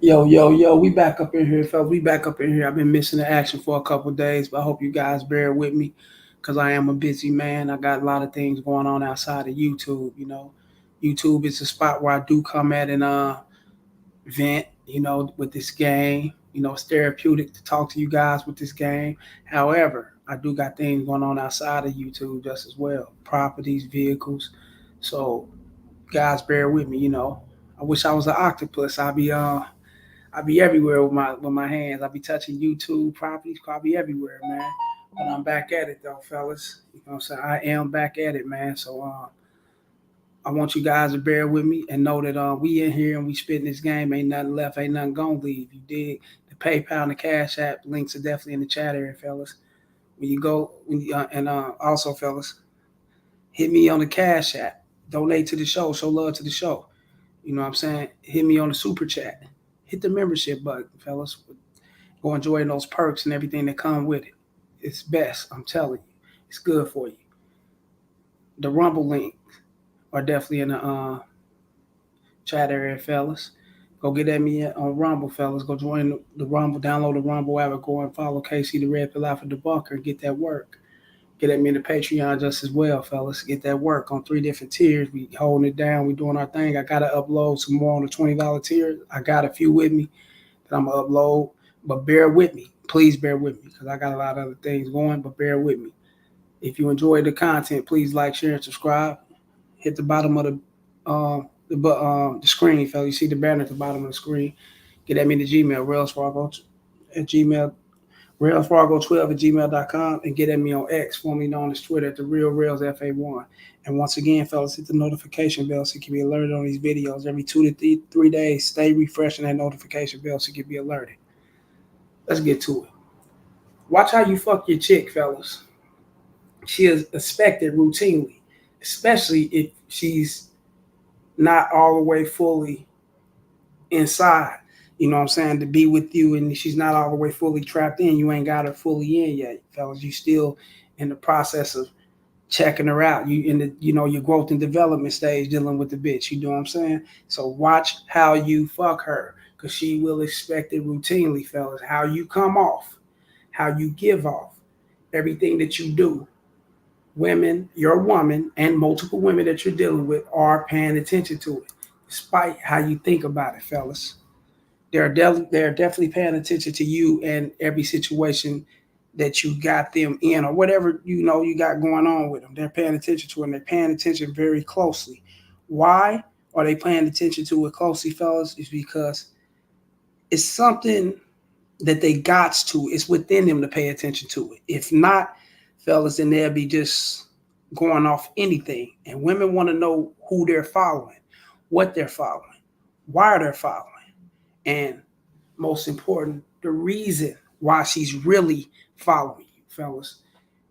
Yo, we back up in here, fellas. We back up in here. I've been missing the action for a couple of days, but I hope you guys bear with me because I am a busy man. I got a lot of things going on outside of YouTube. YouTube is a spot where I do come at and vent, with this game. It's therapeutic to talk to you guys with this game. However, I do got things going on outside of YouTube just as well. Properties, vehicles. So guys bear with me. I wish I was an octopus. I'll be everywhere with my hands. I'll be touching YouTube properties. I'll be everywhere, man. But I'm back at it though, fellas. You know what I'm saying? I am back at it, man. So I want you guys to bear with me and know that we in here and we spitting this game. Ain't nothing left. Ain't nothing gonna leave. You dig? The PayPal and the Cash App links are definitely in the chat area, fellas. When you go, and also, fellas, hit me on the Cash App. Donate to the show. Show love to the show. You know what I'm saying? Hit me on the super chat. Hit the membership button, fellas. Go enjoy those perks and everything that come with it. It's best. I'm telling you, it's good for you. The Rumble links are definitely in the chat area, fellas. Go get at me on Rumble, fellas. Go join the Rumble. Download the Rumble app. Go and follow Casey the Red Pill Alpha Debunker and get that work. Get at me in the Patreon just as well, fellas. Get that work on 3 different tiers. We holding it down. We doing our thing. I gotta upload some more on the $20 tier. I got a few with me that I'm gonna upload, but bear with me. Please bear with me because I got a lot of other things going. But bear with me. If you enjoy the content, please like, share, and subscribe. Hit the bottom of the screen, fellas. You see the banner at the bottom of the screen. Get at me the Gmail, Rails Fargo at Gmail railsfargo12 at gmail.com and get at me on X, formerly known as Twitter, at the Real Rails FA1. And once again, fellas, hit the notification bell so you can be alerted on these videos every 2 to 3 days. Stay refreshing that notification bell so you can be alerted. Let's get to it. Watch how you fuck your chick, fellas. She is expected routinely, especially if she's not all the way fully inside. You know what I'm saying? To be with you and she's not all the way fully trapped in. You ain't got her fully in yet, fellas. You still in the process of checking her out. You in the your growth and development stage dealing with the bitch. You know what I'm saying? So watch how you fuck her. Cause she will expect it routinely, fellas. How you come off, how you give off, everything that you do. Women, your woman, and multiple women that you're dealing with are paying attention to it, despite how you think about it, fellas. They're definitely paying attention to you and every situation that you got them in or whatever you got going on with them. They're paying attention to it and they're paying attention very closely. Why are they paying attention to it closely, fellas? Is because it's something that they got to. It's within them to pay attention to it. If not, fellas, then they'll be just going off anything. And women want to know who they're following, what they're following, why they're following, and most important, the reason why she's really following you, fellas.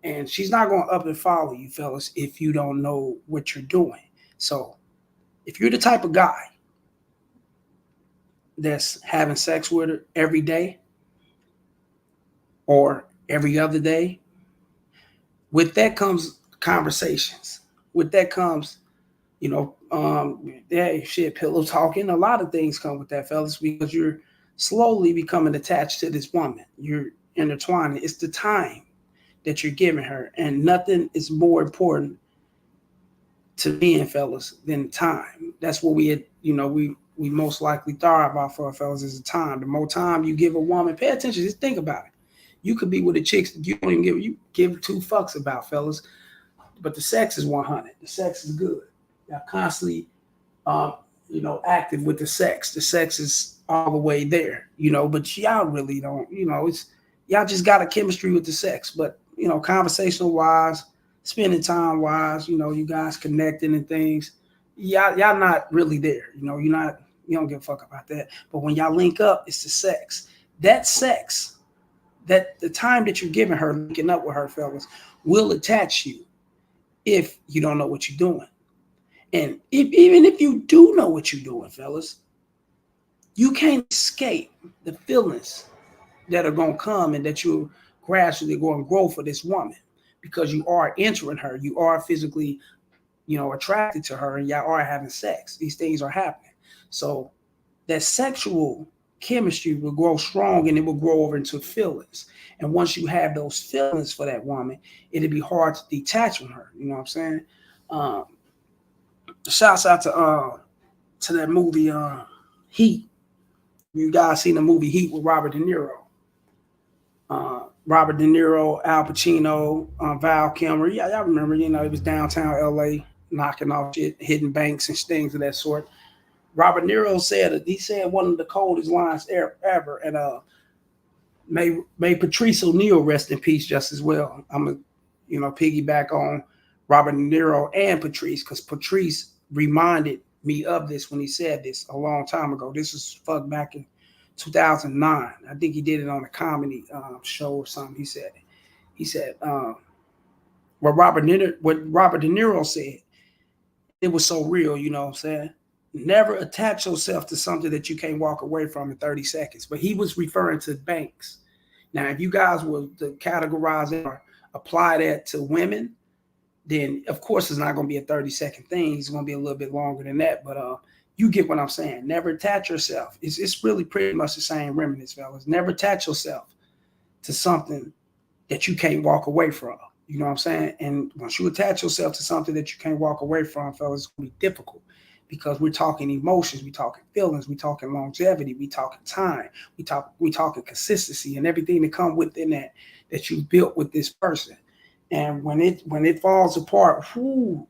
And she's not going to up and follow you, fellas, if you don't know what you're doing. So if you're the type of guy that's having sex with her every day or every other day, with that comes conversations. With that comes, yeah, shit, pillow talking. A lot of things come with that, fellas, because you're slowly becoming attached to this woman. You're intertwining. It's the time that you're giving her, and nothing is more important to men, fellas, than time. That's what we most likely thrive off for, fellas, is the time. The more time you give a woman, pay attention. Just think about it. You could be with a chick that you don't even give two fucks about, fellas, but the sex is 100. The sex is good. Y'all constantly, um, active with the sex. The sex is all the way there, but y'all really don't, it's y'all just got a chemistry with the sex, but conversational wise, spending time wise, you guys connecting and things. Y'all not really there, you don't give a fuck about that. But when y'all link up, it's the sex. That sex, that the time that you're giving her, linking up with her, fellas, will attach you if you don't know what you're doing. And even if you do know what you're doing, fellas, you can't escape the feelings that are going to come and that you're gradually going to grow for this woman because you are entering her. You are physically, attracted to her and y'all are having sex. These things are happening. So that sexual chemistry will grow strong and it will grow over into feelings. And once you have those feelings for that woman, it'll be hard to detach from her. You know what I'm saying? Um, Shouts out to that movie Heat. You guys seen the movie Heat with Robert De Niro? Robert De Niro, Al Pacino, Val Kilmer. Yeah, y'all remember? You know, it was downtown L.A. knocking off shit, hitting banks and things of that sort. Robert De Niro said he said one of the coldest lines ever, and may Patrice O'Neal rest in peace just as well. I'm a piggyback on Robert De Niro and Patrice because Patrice reminded me of this when he said this a long time ago. This was back in 2009. I think he did it on a comedy show or something. He said what Robert De Niro said. It was so real, you know what I'm saying? Never attach yourself to something that you can't walk away from in 30 seconds. But he was referring to banks. Now, if you guys were to categorize it or apply that to women, then of course it's not going to be a 30-second thing. It's going to be a little bit longer than that. But you get what I'm saying. Never attach yourself. It's really pretty much the same remnants, fellas. Never attach yourself to something that you can't walk away from. You know what I'm saying? And once you attach yourself to something that you can't walk away from, fellas, it's going to be difficult because we're talking emotions, we're talking feelings, we're talking longevity, we're talking time, we're talking consistency and everything that comes within that you built with this person. And when it falls apart,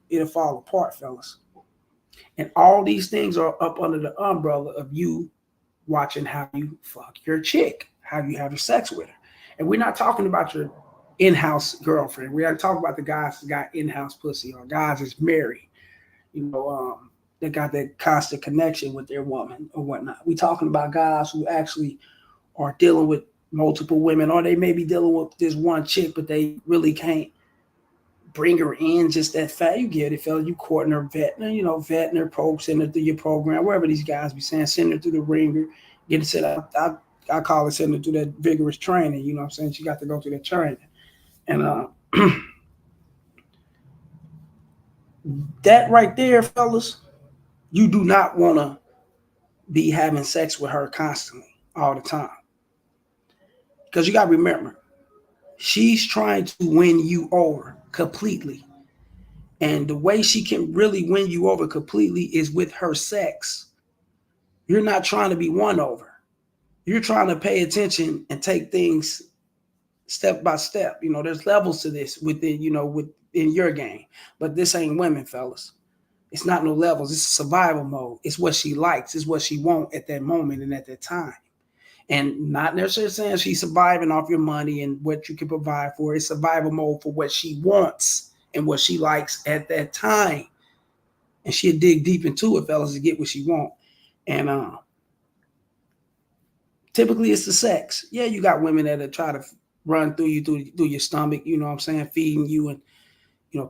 it'll fall apart, fellas. And all these things are up under the umbrella of you watching how you fuck your chick, how you have your sex with her. And we're not talking about your in-house girlfriend. We aren't talking about the guys that got in-house pussy or guys that's married, that got that constant connection with their woman or whatnot. We're talking about guys who actually are dealing with multiple women, or they may be dealing with this one chick, but they really can't bring her in just that fast. You get it, fella. You courting her, vetting her, sending her through your program, wherever these guys be saying, send her through the ringer, get it set up. I call it sending her through that vigorous training. You know what I'm saying? She got to go through that training. And that right there, fellas, you do not want to be having sex with her constantly all the time. Because you got to remember, she's trying to win you over completely. And the way she can really win you over completely is with her sex. You're not trying to be won over. You're trying to pay attention and take things step by step. There's levels to this within your game. But this ain't women, fellas. It's not no levels. It's survival mode. It's what she likes. It's what she wants at that moment and at that time. And not necessarily saying she's surviving off your money and what you can provide for. It's survival mode for what she wants and what she likes at that time. And she'll dig deep into it, fellas, to get what she wants. And typically it's the sex. Yeah, you got women that try to run through you, through your stomach, you know what I'm saying, feeding you and,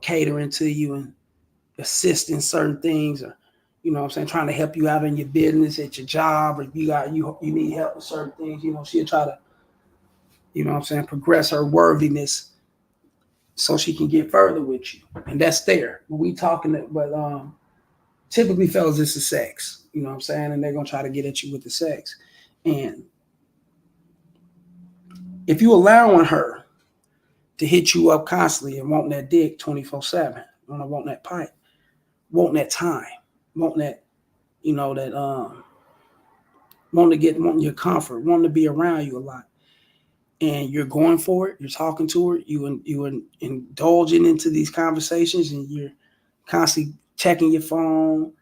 catering to you and assist in certain things, or, you know what I'm saying, trying to help you out in your business, at your job, or if you need help with certain things, she'll try to, progress her worthiness so she can get further with you. And that's there. But we talking that, but typically, fellas, it's the sex, you know what I'm saying? And they're gonna try to get at you with the sex. And if you allowing her to hit you up constantly and wanting that dick 24/7, wanting that pipe, wanting that time, wanting that, wanting your comfort, wanting to be around you a lot, and you're going for it, you're talking to her, you indulging into these conversations, and you're constantly checking your phone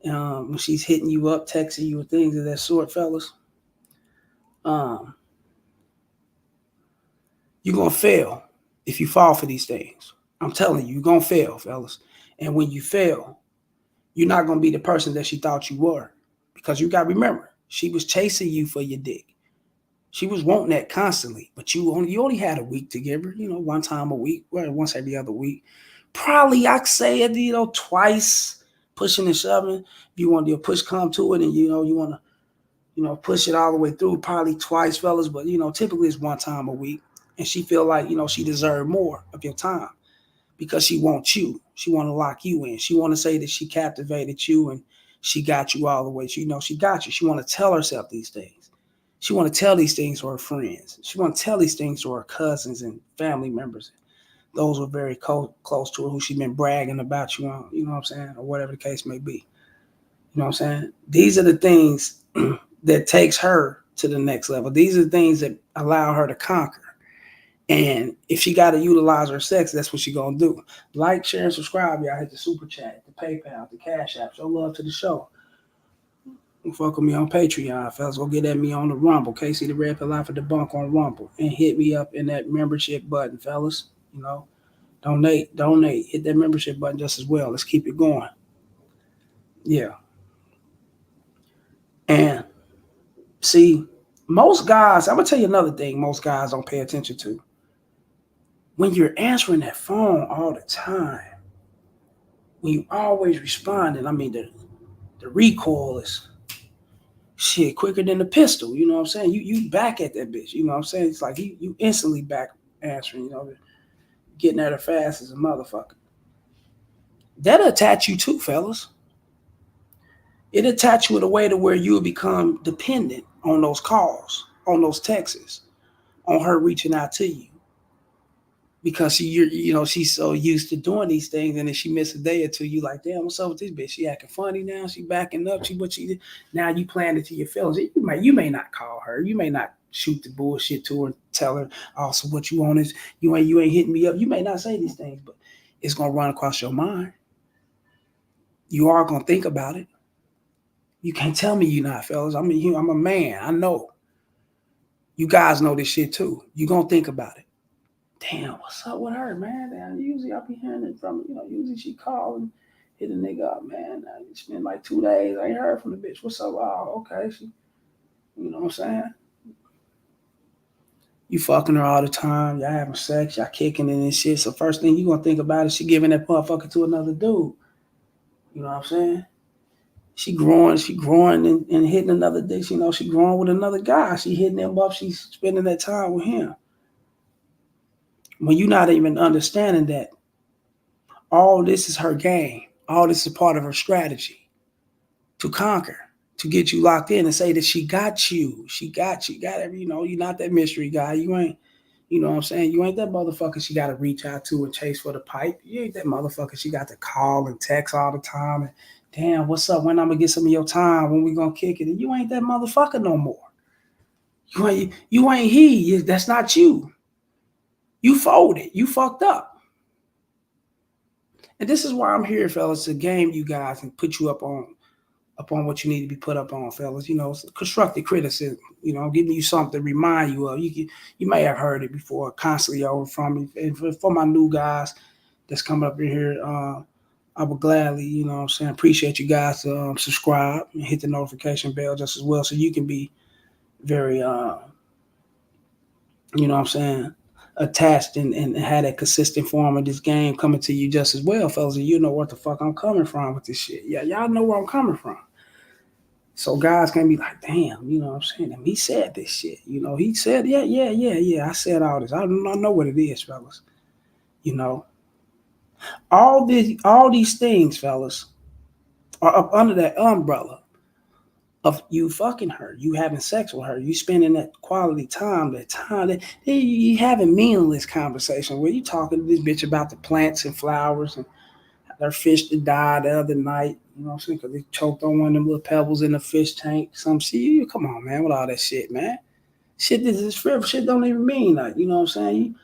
when she's hitting you up, texting you, and things of that sort, fellas. You're gonna fail if you fall for these things. I'm telling you, you're gonna fail, fellas. And when you fail, you're not gonna be the person that she thought you were, because you gotta remember, she was chasing you for your dick. She was wanting that constantly, but you only had a week to give her, one time a week, or once every other week. Probably I'd say it, twice, pushing and shoving. If you want to do a push come to it, and you want to, push it all the way through, probably twice, fellas. But typically it's one time a week, and she feel like she deserved more of your time because she wants you. She want to lock you in. She want to say that she captivated you and she got you all the way. She got you. She want to tell herself these things. She want to tell these things to her friends. She want to tell these things to her cousins and family members. Those were very close to her, who she been bragging about you on, you know what I'm saying, or whatever the case may be. You know what I'm saying? These are the things that takes her to the next level. These are the things that allow her to conquer. And if she got to utilize her sex, that's what she gonna do. Like, share, and subscribe. Y'all hit the super chat, the PayPal, the Cash App. Show love to the show. Fuck with me on Patreon, fellas. Go get at me on the Rumble. Casey the Red Pill Alpha Debunk on Rumble. And hit me up in that membership button, fellas. You know, donate. Hit that membership button just as well. Let's keep it going. Yeah. And see, most guys, I'm going to tell you another thing most guys don't pay attention to. When you're answering that phone all the time, when you always responding, I mean, the recoil is shit quicker than the pistol. You know what I'm saying? You back at that bitch. You know what I'm saying? It's like you instantly back answering, you know, getting at her fast as a motherfucker. That'll attach you too, fellas. It attach you in a way to where you will become dependent on those calls, on those texts, on her reaching out to you. Because she's so used to doing these things, and if she miss a day or two, you like, damn, what's up with this bitch? She acting funny now. She backing up. Now you playing it to your feelings. You may not call her. You may not shoot the bullshit to her and tell her, also what you want is you ain't hitting me up. You may not say these things, but it's gonna run across your mind. You are gonna think about it. You can't tell me you're not, fellas. I'm a man. I know. You guys know this shit too. You gonna think about it. Damn, what's up with her, man? Damn, usually I'll be hearing it from, usually she call and hit a nigga up, man. It's been like 2 days. I ain't heard from the bitch. What's up? Oh, okay. You know what I'm saying? You fucking her all the time. Y'all having sex. Y'all kicking it and shit. So first thing you gonna think about is she giving that motherfucker to another dude. You know what I'm saying? She growing and hitting another dick. She growing with another guy. She hitting him up. She's spending that time with him. When you're not even understanding that all this is her game, all this is part of her strategy to conquer, to get you locked in and say that she got you. She got every, you're not that mystery guy. You ain't, you know what I'm saying? You ain't that motherfucker she got to reach out to and chase for the pipe. You ain't that motherfucker she got to call and text all the time. And damn, what's up? When I'm going to get some of your time? When we going to kick it? And you ain't that motherfucker no more. You ain't he. That's not you. You folded. You fucked up. And this is why I'm here, fellas, to game you guys and put you up on what you need to be put up on, fellas. Constructive criticism. Giving you something to remind you of. You may have heard it before, constantly over from me. And for my new guys that's coming up in here, I would gladly, appreciate you guys to subscribe and hit the notification bell just as well, so you can be very, attached and had a consistent form of this game coming to you just as well, fellas. And you know what the fuck I'm coming from with this shit. Yeah, y'all know where I'm coming from. So guys can be like, damn, you know what I'm saying? And he said this shit. He said, yeah. I said all this. I know what it is, fellas. All these things, fellas, are up under that umbrella of you fucking her, you having sex with her, you spending that quality time, that you having meaningless conversation where you talking to this bitch about the plants and flowers and their fish that died the other night, you know what I'm saying? Because they choked on one of them little pebbles in the fish tank. Some shit. Come on, man, with all that shit, man. Shit, this shit don't even mean like, you know what I'm saying? You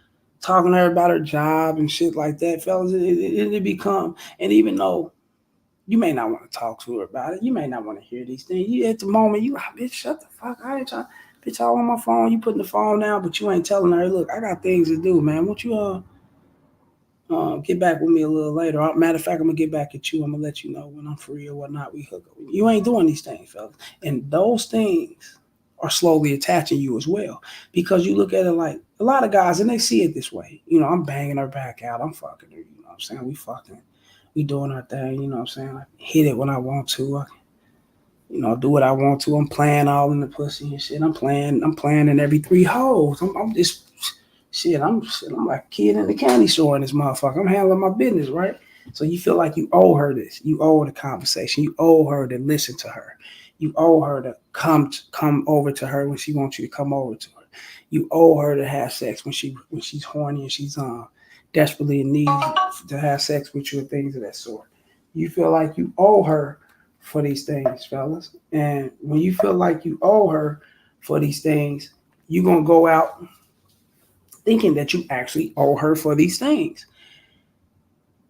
talking to her about her job and shit like that, fellas. It become, and even though you may not want to talk to her about it. You may not want to hear these things. You at the moment, you like, bitch, shut the fuck. I ain't trying. Bitch, I on my phone. You putting the phone down, but you ain't telling her, look, I got things to do, man. Won't you get back with me a little later? Matter of fact, I'm gonna get back at you. I'm gonna let you know when I'm free or whatnot. We hook up. You ain't doing these things, fellas. And those things are slowly attaching you as well, because you look at it like a lot of guys, and they see it this way. I'm banging her back out. I'm fucking her. You know what I'm saying? We fucking. We doing our thing, you know what I'm saying? I hit it when I want to. I do what I want to. I'm playing all in the pussy and shit. I'm playing in every 3 holes. I'm just shit. I'm like a kid in the candy store in this motherfucker. I'm handling my business, right? So you feel like you owe her this. You owe her the conversation. You owe her to listen to her. You owe her to come over to her when she wants you to come over to her. You owe her to have sex when she's horny and she's desperately in need to have sex with you and things of that sort. You feel like you owe her for these things, fellas. And when you feel like you owe her for these things, you're gonna go out thinking that you actually owe her for these things.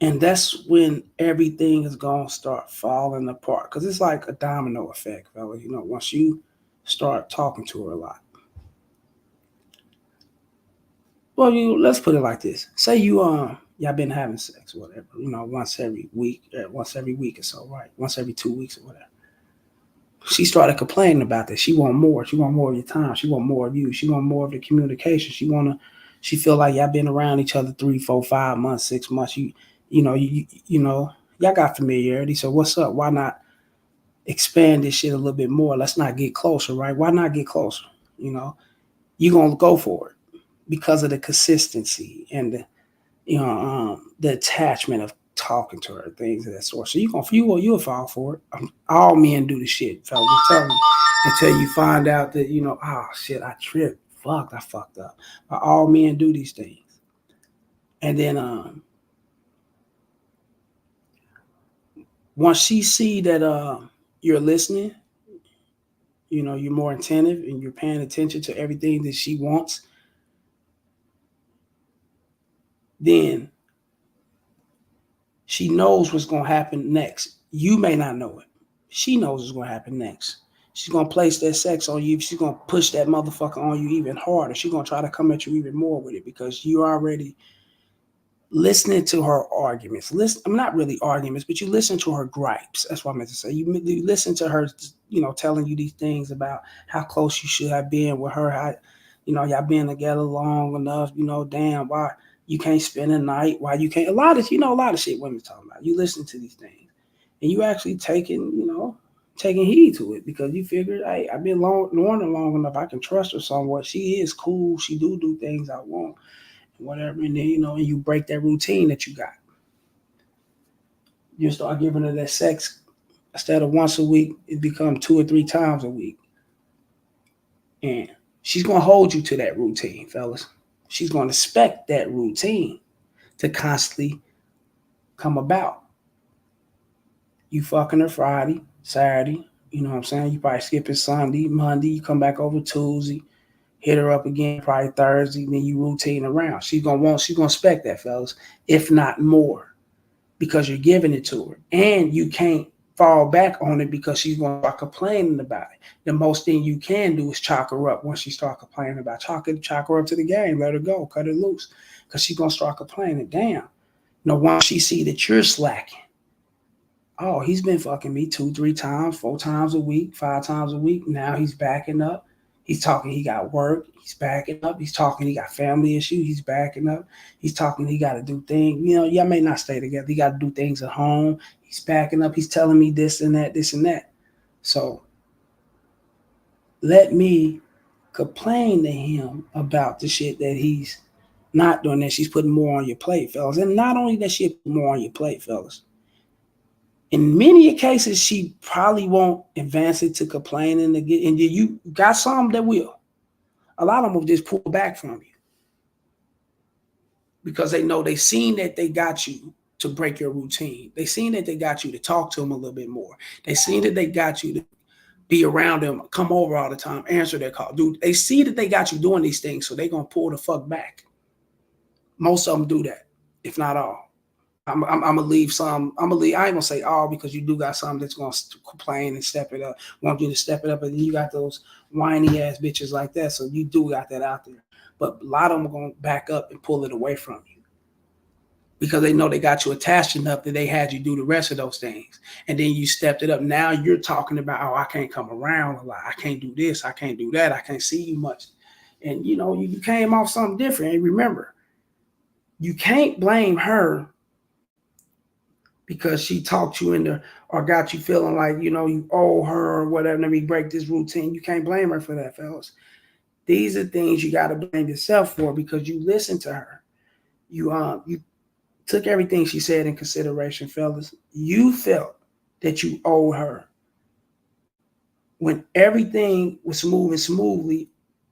And that's when everything is gonna start falling apart. Cause it's like a domino effect, fellas. You know, once you start talking to her a lot. Well, you let's put it like this. Say y'all been having sex or whatever, once every week or so, right? Once every 2 weeks or whatever. She started complaining about this. She want more. She want more of your time. She want more of you. She want more of the communication. She feel like y'all been around each other 3, 4, 5 months, 6 months. You know, y'all got familiarity. So what's up? Why not expand this shit a little bit more? Let's not get closer, right? Why not get closer? You know, you gonna go for it because of the consistency and the attachment of talking to her, things of that sort. So you'll fall for it. All men do the shit, fellas. I'm telling you. Until you find out that oh shit, I tripped, I fucked up. But all men do these things, and then once she see that you're listening, you're more attentive and you're paying attention to everything that she wants, then she knows what's going to happen next. You may not know it. She knows what's going to happen next. She's going to place that sex on you. She's going to push that motherfucker on you even harder. She's going to try to come at you even more with it because you already listening to her arguments. I'm not really arguments, but you listen to her gripes. That's what I meant to say. You listen to her, telling you these things about how close you should have been with her. How, y'all been together long enough. Damn, why you can't spend a night? Why you can't? A lot of shit women talking about. You listen to these things, and you actually taking heed to it because you figured, hey, I've been knowing her long enough. I can trust her somewhat. She is cool. She do things I want whatever, and then and you break that routine that you got. You start giving her that sex instead of once a week, it becomes 2 or 3 times a week, and she's gonna hold you to that routine, fellas. She's gonna expect that routine to constantly come about. You fucking her Friday, Saturday, you know what I'm saying? You probably skipping Sunday, Monday, you come back over Tuesday, hit her up again probably Thursday, then you routine around. She's gonna expect that, fellas, if not more, because you're giving it to her. And you can't fall back on it because she's gonna start complaining about it. The most thing you can do is chalk her up once she start complaining about it. Chalk her up to the game, let her go, cut her loose. Because she's gonna start complaining. Damn. Once she see that you're slacking, oh, he's been fucking me 2, 3 times, 4 times a week, 5 times a week. Now he's backing up. He's talking he got work. He's backing up. He's talking he got family issues. He's backing up. He's talking he got to do things. Y'all may not stay together. He got to do things at home. He's backing up. He's telling me this and that, this and that. So let me complain to him about the shit that he's not doing, that she's putting more on your plate, fellas. And not only that she put more on your plate, fellas, in many cases, she probably won't advance it to complaining again. And you got some that will. A lot of them will just pull back from you because they seen that they got you to break your routine. They seen that they got you to talk to them a little bit more. They seen that they got you to be around them, come over all the time, answer their call. Dude, they see that they got you doing these things, so they're going to pull the fuck back. Most of them do that, if not all. I'm gonna leave some. I'm gonna leave. I ain't gonna say all because you do got some that's gonna complain and step it up, want you to step it up, and then you got those whiny ass bitches like that. So you do got that out there, but a lot of them are gonna back up and pull it away from you because they know they got you attached enough that they had you do the rest of those things, and then you stepped it up. Now you're talking about, oh, I can't come around a lot. I can't do this. I can't do that. I can't see you much, and you came off something different. And remember, you can't blame her because she talked you into or got you feeling like, you owe her or whatever. Let me break this routine. You can't blame her for that, fellas. These are things you got to blame yourself for because you listened to her. You took everything she said in consideration, fellas. You felt that you owed her when everything was moving smoothly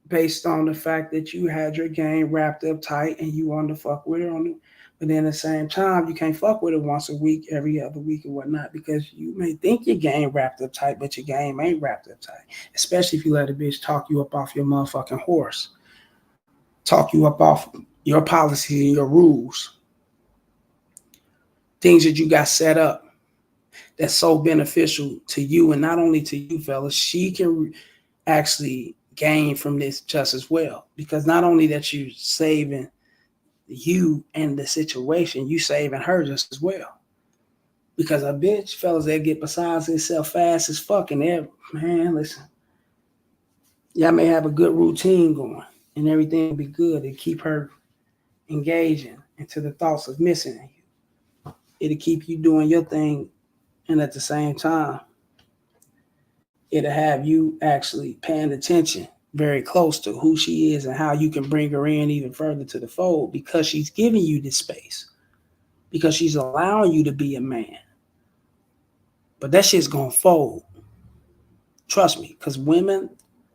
based on the fact that you had your game wrapped up tight and you wanted to fuck with her on it. But then at the same time, you can't fuck with her once a week, every other week, or whatnot, because you may think your game wrapped up tight, but your game ain't wrapped up tight. Especially if you let a bitch talk you up off your motherfucking horse, talk you up off your policy and your rules, things that you got set up that's so beneficial to you, and not only to you, fellas. She can actually gain from this just as well, because not only that you saving you and the situation, you saving her just as well. Because a bitch, fellas, that get besides itself fast as fuck, and man, listen, y'all may have a good routine going, and everything will be good and keep her engaging into the thoughts of missing you. It'll keep you doing your thing, and at the same time, it'll have you actually paying attention very close to who she is and how you can bring her in even further to the fold, because she's giving you this space, because she's allowing you to be a man. But that shit's gonna fold. Trust me, because women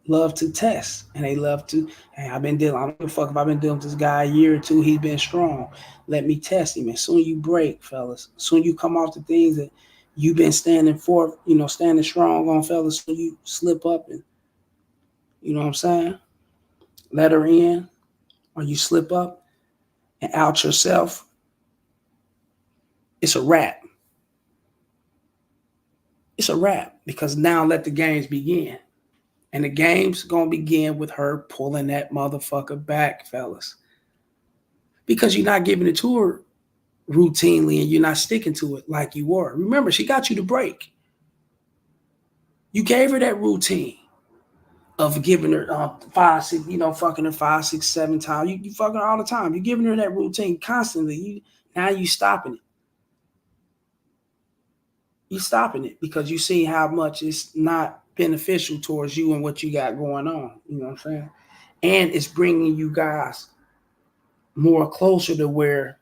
love to test and they love to, hey, I don't give a fuck if I've been dealing with this guy a year or two, he's been strong. Let me test him. And soon you break, fellas. Soon you come off the things that you've been standing for, standing strong on, fellas. So you slip up and, you know what I'm saying? Let her in, or you slip up and out yourself. It's a wrap. It's a wrap, because now let the games begin. And the game's gonna begin with her pulling that motherfucker back, fellas. Because you're not giving it to her routinely and you're not sticking to it like you were. Remember, she got you to break. You gave her that routine of giving her five, six, fucking her 5, 6, 7 times. You fucking her all the time. You're giving her that routine constantly. Now you stopping it. You stopping it because you see how much it's not beneficial towards you and what you got going on. You know what I'm saying? And it's bringing you guys more closer to where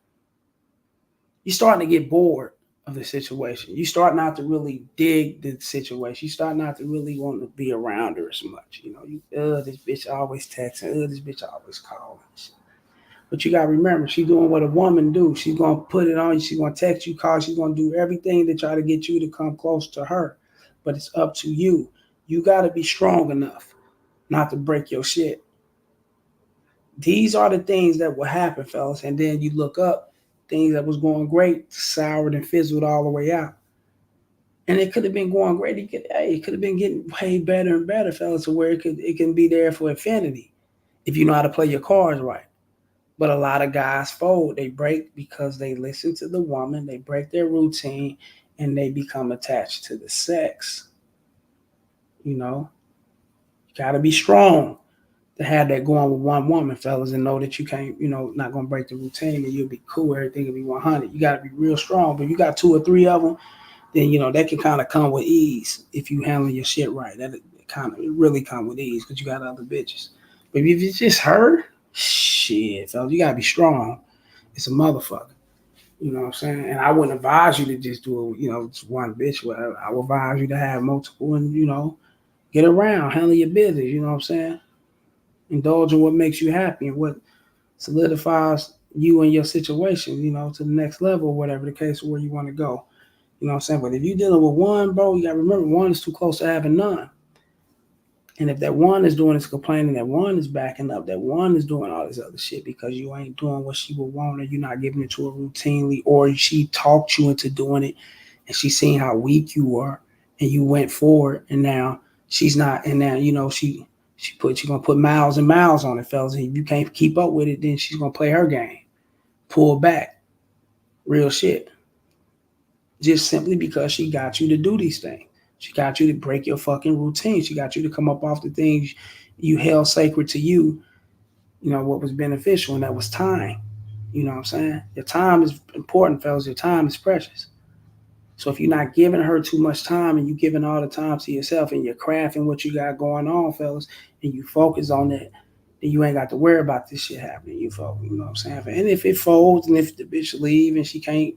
you're starting to get bored of the situation. You start not to really dig the situation. You start not to really want to be around her as much. This bitch always texting. This bitch always calling. But you gotta remember, she's doing what a woman do. She's gonna put it on you. She's gonna text you, call. She's gonna do everything to try to get you to come close to her. But it's up to you. You gotta be strong enough not to break your shit. These are the things that will happen, fellas. And then you look up, things that was going great soured and fizzled all the way out. And it could have been going great. It could have been getting way better and better, fellas, to where it can be there for infinity if you know how to play your cards right. But a lot of guys fold. They break because they listen to the woman, they break their routine, and they become attached to the sex. You gotta be strong to have that going with one woman, fellas, and know that you can't, not gonna break the routine, and you'll be cool. Everything will be 100. You gotta be real strong. But you got 2 or 3 of them, then that can kind of come with ease if you handle your shit right. It really come with ease because you got other bitches. But if it's just her, shit, fellas, you gotta be strong. It's a motherfucker. You know what I'm saying? And I wouldn't advise you to just do just one bitch. Whatever. I would advise you to have multiple and get around, handle your business. You know what I'm saying? Indulge in what makes you happy and what solidifies you and your situation, to the next level, whatever the case where you want to go. You know what I'm saying? But if you're dealing with one, bro, you gotta remember one is too close to having none. And if that one is doing is complaining, that one is backing up, that one is doing all this other shit because you ain't doing what she would want, or you're not giving it to her routinely, or she talked you into doing it and she seen how weak you were and you went forward, and now she's not, and now she's gonna put miles and miles on it, fellas. And if you can't keep up with it, then she's gonna play her game. Pull back. Real shit. Just simply because she got you to do these things. She got you to break your fucking routine. She got you to come up off the things you held sacred to you, what was beneficial, and that was time. You know what I'm saying? Your time is important, fellas. Your time is precious. So if you're not giving her too much time and you're giving all the time to yourself and you're crafting what you got going on, fellas, and you focus on that, then you ain't got to worry about this shit happening. You focus, you know what I'm saying? And if it folds and if the bitch leave and she can't,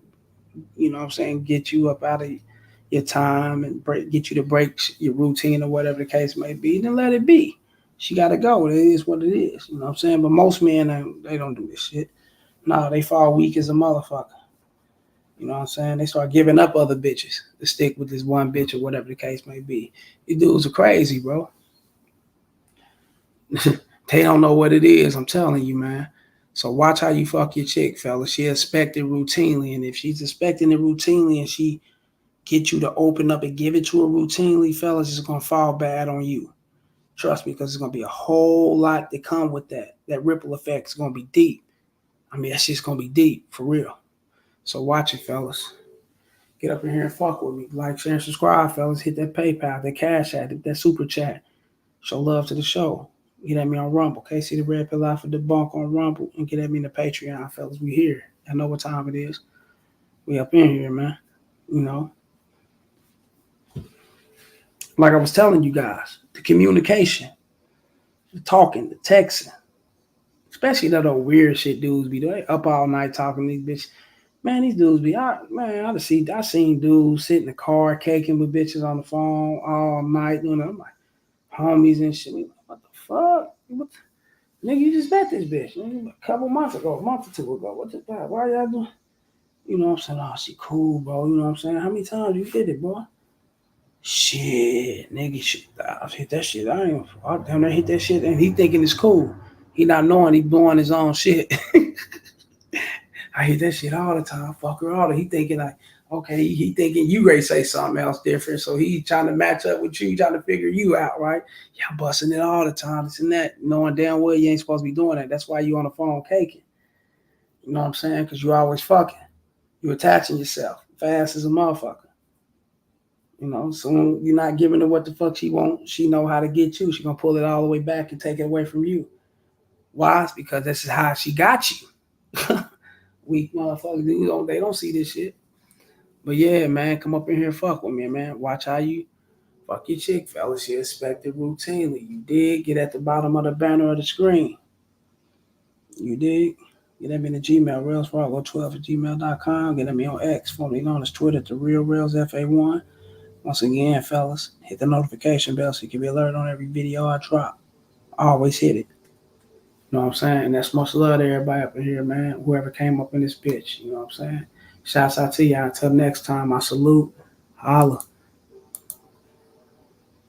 get you up out of your time and get you to break your routine or whatever the case may be, then let it be. She got to go. It is what it is. You know what I'm saying? But most men, they don't do this shit. No, they fall weak as a motherfucker. You know what I'm saying? They start giving up other bitches to stick with this one bitch or whatever the case may be. These dudes are crazy, bro. They don't know what it is. I'm telling you, man. So watch how you fuck your chick, fella. She expect it routinely, and if she's expecting it routinely and she get you to open up and give it to her routinely, fellas, it's gonna fall bad on you. Trust me, because it's gonna be a whole lot that come with that. That ripple effect is gonna be deep. I mean, that shit's gonna be deep for real. So watch it, fellas. Get up in here and fuck with me. Like, share, and subscribe, fellas. Hit that PayPal, that Cash App, that Super Chat. Show love to the show. Get at me on Rumble. Okay, see the red pill out for debunk on Rumble and get at me in the Patreon, fellas. We here. I know what time it is. We up in here, man. You know, like I was telling you guys, the communication, the talking, the texting, especially that old weird shit dudes be doing. Up all night talking to these bitches. Man, these dudes be I seen dudes sit in the car caking with bitches on the phone all night doing it. I'm like homies and shit. What the fuck? Nigga, you just met this bitch a couple months ago, a month or two ago. What the fuck? Why y'all doing? You know what I'm saying? Oh, she cool, bro. You know what I'm saying? How many times you did it, boy? Shit, nigga, shit. I hit that shit. I ain't damn near hit that shit, and he thinking it's cool. He not knowing he blowing his own shit. I hit that shit all the time. Fuck her all the. He thinking like, okay, he thinking you ready to say something else different, so he trying to match up with you, trying to figure you out, right? Y'all busting it all the time, this and that, knowing damn well you ain't supposed to be doing that. That's why you on the phone caking. You know what I'm saying? Because you always fucking. You attaching yourself fast as a motherfucker. You know, soon you're not giving her what the fuck she want. She know how to get you. She gonna pull it all the way back and take it away from you. Why? It's because this is how she got you. Weak motherfuckers, they don't see this shit. But yeah, man, come up in here and fuck with me, man. Watch how you fuck your chick, fellas. She expect it routinely. You dig? Get at the bottom of the banner of the screen. You dig? Get at me in the Gmail, railsfargo12@gmail.com. Get at me on X, formerly known as Twitter, the Real Rails FA1. Once again, fellas, hit the notification bell so you can be alerted on every video I drop. I always hit it. You know what I'm saying? And that's much love to everybody up in here, man. Whoever came up in this bitch, you know what I'm saying? Shouts out to y'all. Until next time, I salute. Holla.